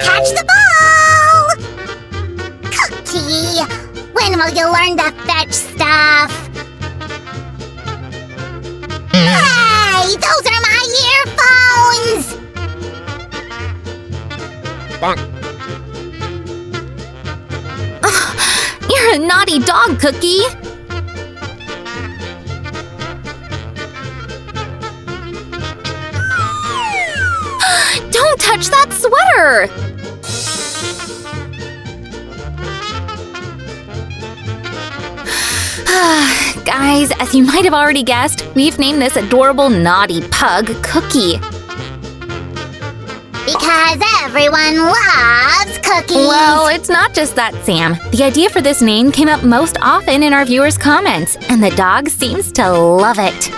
Catch the ball! Cookie, when will you learn to fetch stuff? Hey, those are my earphones! Bonk. You're a naughty dog, Cookie. Don't touch that sweater! Guys, as you might have already guessed, we've named this adorable naughty pug Cookie. Because everyone loves cookies! Well, it's not just that, Sam. The idea for this name came up most often in our viewers' comments, and the dog seems to love it.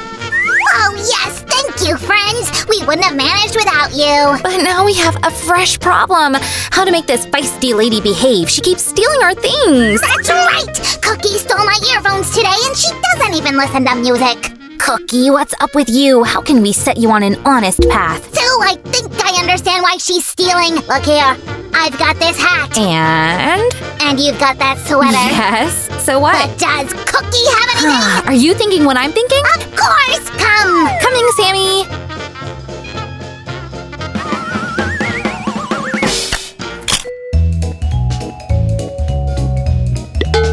Oh yes, thank you, friends! We wouldn't have managed without you! But now we have a fresh problem. How to make this feisty lady behave. She keeps stealing our things. That's right! Cookie stole my earphones today and she doesn't even listen to music! Cookie, what's up with you? How can we set you on an honest path? So I think I understand why she's stealing. Look here, I've got this hat. And you've got that sweater. yes, so what? But does Cookie have anything? Are you thinking what I'm thinking? Of course! Come! Coming, Sammy!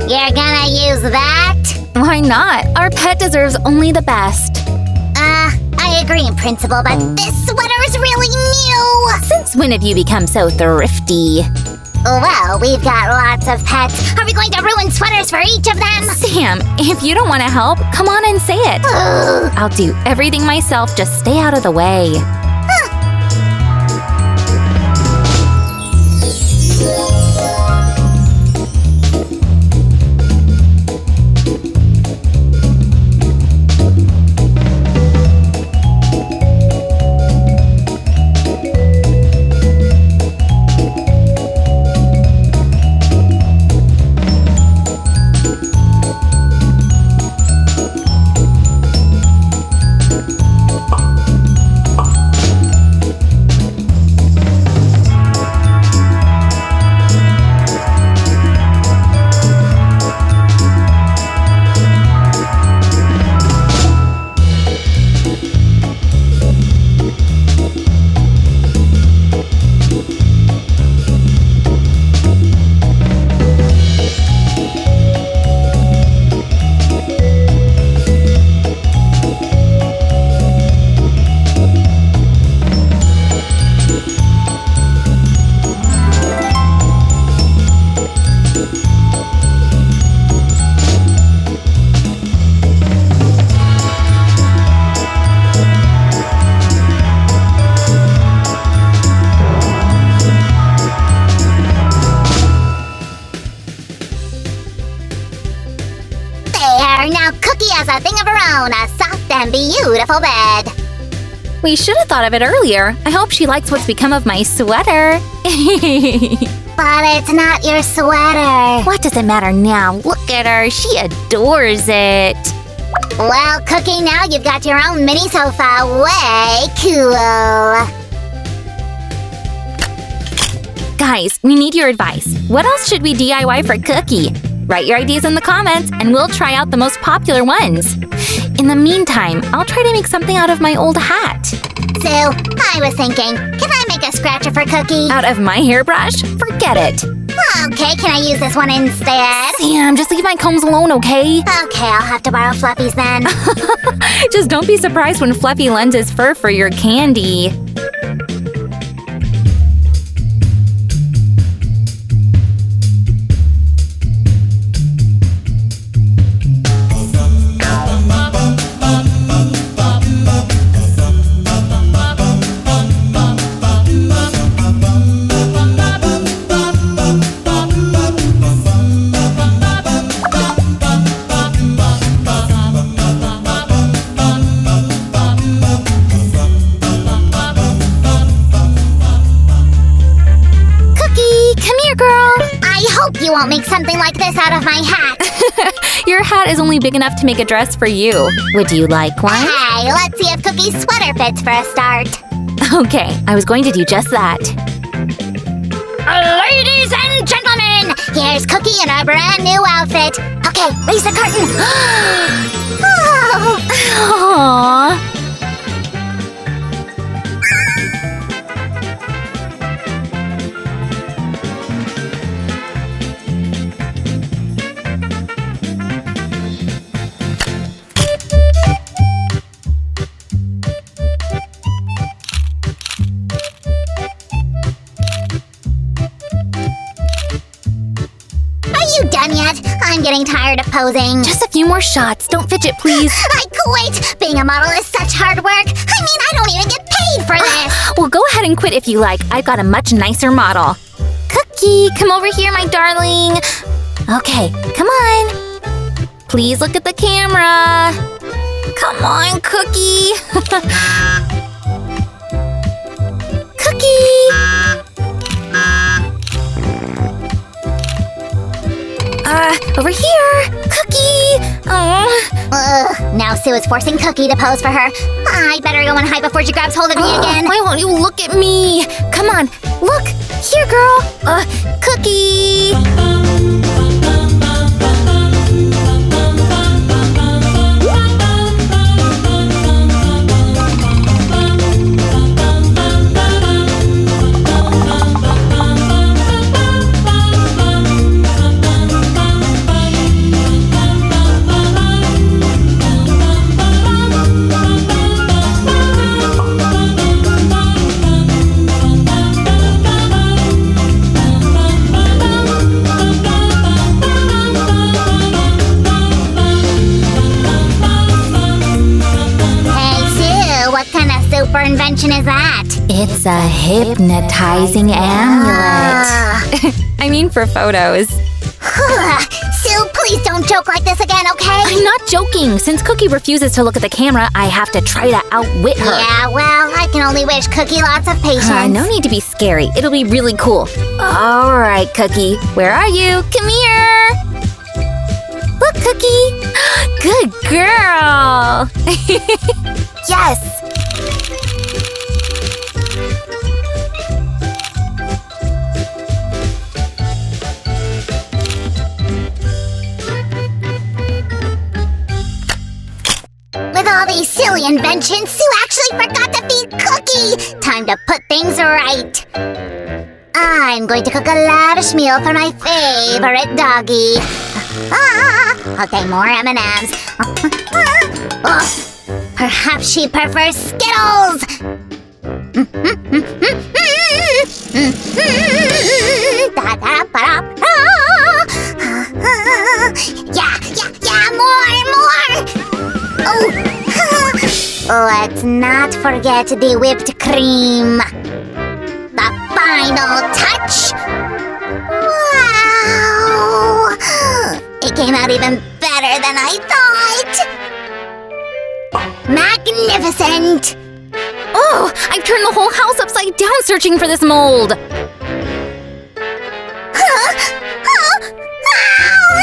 You're gonna use that? Why not? Our pet deserves only the best. I agree in principle, but this sweater is really new! Since when have you become so thrifty? Well, we've got lots of pets. Are we going to ruin sweaters for each of them? Sam, if you don't want to help, come on and say it. I'll do everything myself, just stay out of the way. Now Cookie has a thing of her own, a soft and beautiful bed. We should have thought of it earlier. I hope she likes what's become of my sweater. But it's not your sweater. What does it matter now? Look at her. She adores it. Well, Cookie, now you've got your own mini sofa. Way cool. Guys, we need your advice. What else should we DIY for Cookie? Write your ideas in the comments and we'll try out the most popular ones. In the meantime, I'll try to make something out of my old hat. So, I was thinking, can I make a scratcher for Cookie? Out of my hairbrush? Forget it. Okay, can I use this one instead? Sam, just leave my combs alone, okay? Okay, I'll have to borrow Fluffy's then. Just don't be surprised when Fluffy lends his fur for your candy. You won't make something like this out of my hat. Your hat is only big enough to make a dress for you. Would you like one? Hey, let's see if Cookie's sweater fits for a start. Okay, I was going to do just that. Ladies and gentlemen, here's Cookie in her brand new outfit. Okay, raise the curtain. Aww. Are you done yet? I'm getting tired of posing. Just a few more shots. Don't fidget, please. I quit! Being a model is such hard work. I mean, I don't even get paid for this. Well, go ahead and quit if you like. I've got a much nicer model. Cookie, come over here, my darling. Okay, come on. Please look at the camera. Come on, Cookie. Cookie. Over here. Cookie. Now Sue is forcing Cookie to pose for her. I better go and hide before she grabs hold of me again. Why won't you look at me? Come on, look. Here, girl. Cookie. Super invention is that? It's a hypnotizing amulet. I mean for photos. Sue, please don't joke like this again, okay? I'm not joking. Since Cookie refuses to look at the camera, I have to try to outwit her. Yeah, well, I can only wish Cookie lots of patience. No need to be scary. It'll be really cool. All right, Cookie. Where are you? Come here. Look, Cookie. Good girl. Yes. With all these silly inventions, Sue actually forgot to feed Cookie! Time to put things right. I'm going to cook a lavish meal for my favorite doggy. Okay, more M&Ms. Perhaps she prefers Skittles! Yeah, more! Let's not forget the whipped cream. The final touch! Wow! It came out even better than I thought! Magnificent! Oh, I've turned the whole house upside down searching for this mold.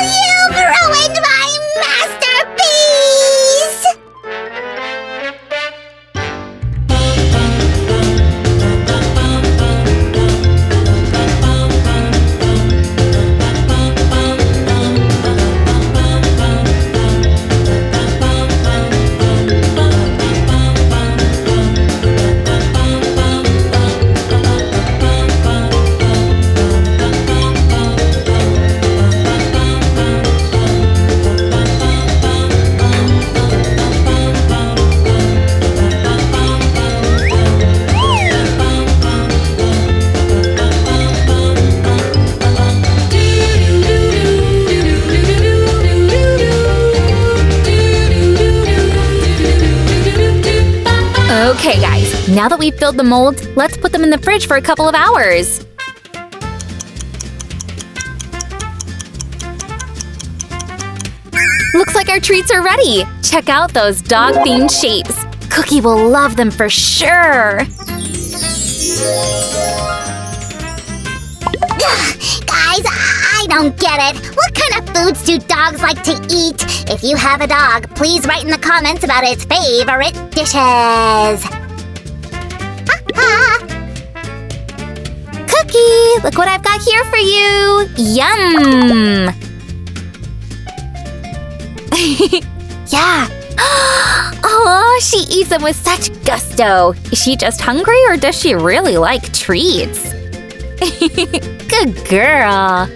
You've ruined my masterpiece! Okay, guys, now that we've filled the molds, let's put them in the fridge for a couple of hours. Looks like our treats are ready. Check out those dog-themed shapes. Cookie will love them for sure. Guys, I don't get it. What kind of foods do dogs like to eat? If you have a dog, please write in the comments about its favorite dishes. Cookie, look what I've got here for you. Yum. Yeah. Oh, she eats them with such gusto. Is she just hungry or does she really like treats? Good girl.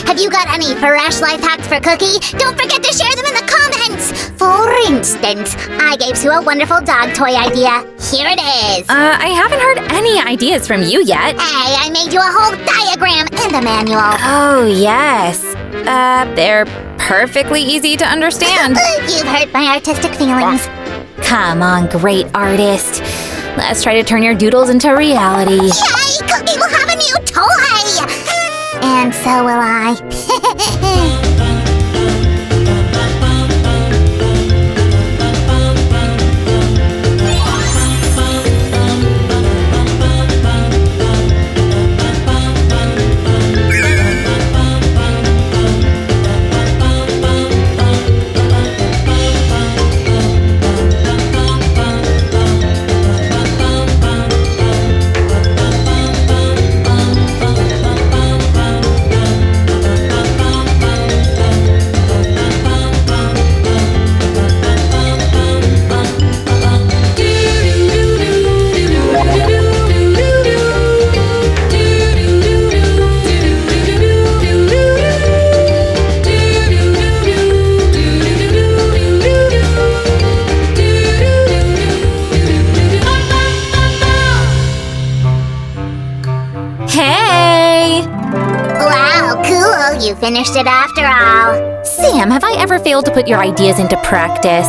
Have you got any fresh life hacks for Cookie? Don't forget to share them in the comments! For instance, I gave Sue a wonderful dog toy idea. Here it is. I haven't heard any ideas from you yet. Hey, I made you a whole diagram and a manual. Oh, yes. They're perfectly easy to understand. You've hurt my artistic feelings. Come on, great artist. Let's try to turn your doodles into reality. Yay! Cookie will have a new toy! And so will I. You finished it after all. Sam, have I ever failed to put your ideas into practice?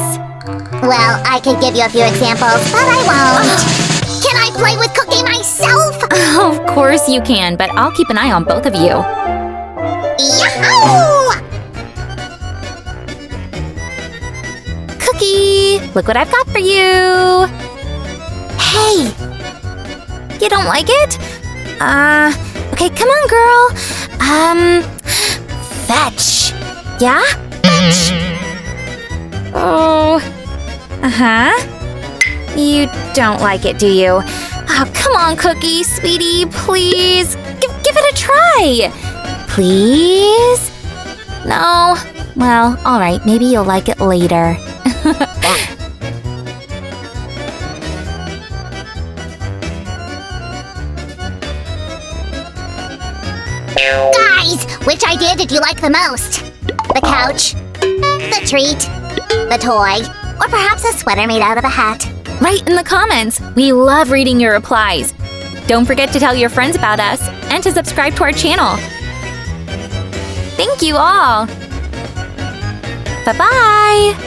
Well, I could give you a few examples, but I won't. Can I play with Cookie myself? Of course you can, but I'll keep an eye on both of you. Yahoo! Cookie, look what I've got for you. Hey, you don't like it? Okay, come on, girl. Fetch. Yeah? Fetch. Oh. You don't like it, do you? Oh, come on, Cookie, sweetie, please. Give it a try. Please? No? Well, all right, maybe you'll like it later. Guys, which idea did you like the most? The couch, the treat, the toy, or perhaps a sweater made out of a hat? Write in the comments. We love reading your replies. Don't forget to tell your friends about us and to subscribe to our channel. Thank you all. Bye-bye.